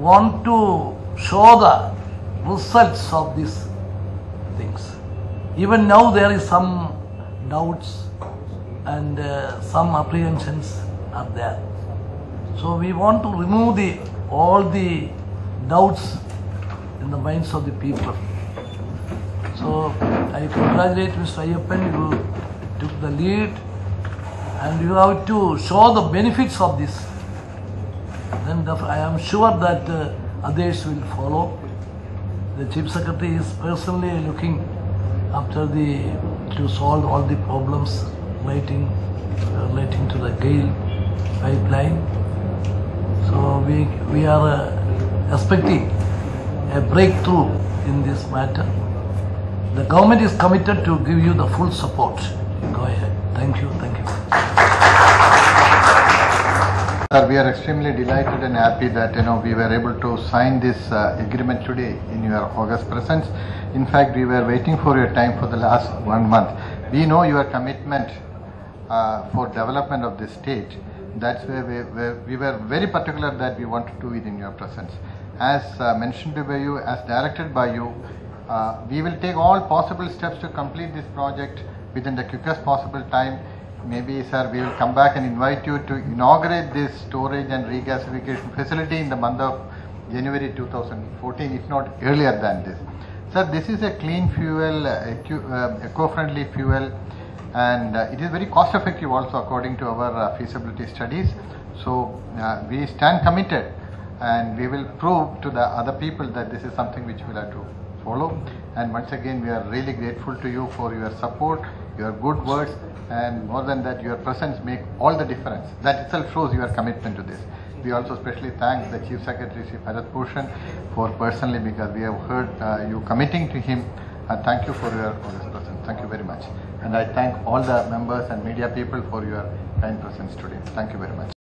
want to show the results of these things. Even now there is some doubts and some apprehensions are there. So we want to remove all the doubts in the minds of the people. So I congratulate Mr. Ayyappan, you took the lead and you have to show the benefits of this. Then I am sure that others will follow. The Chief Secretary is personally looking after to solve all the problems relating to the GAIL pipeline. So we are expecting a breakthrough in this matter. The government is committed to give you the full support. Go ahead. Thank you. Thank you. Sir, we are extremely delighted and happy that we were able to sign this agreement today in your august presence. In fact, we were waiting for your time for the last 1 month. We know your commitment for development of this state. That's where we were very particular that we want to do it in your presence. As mentioned by you, as directed by you, we will take all possible steps to complete this project within the quickest possible time. Maybe, sir, we will come back and invite you to inaugurate this storage and regasification facility in the month of January 2014, if not earlier than this. Sir, this is a clean fuel, eco-friendly fuel, and it is very cost effective also according to our feasibility studies. So we stand committed and we will prove to the other people that this is something which we will have to follow. And once again, we are really grateful to you for your support, your good words, and more than that, your presence make all the difference. That itself shows your commitment to this. We also especially thank the Chief Secretary, Sri Bharat Bhushan, for personally, because we have heard you committing to him. And thank you for your presence. Thank you very much. And I thank all the members and media people for your kind presence today. Thank you very much.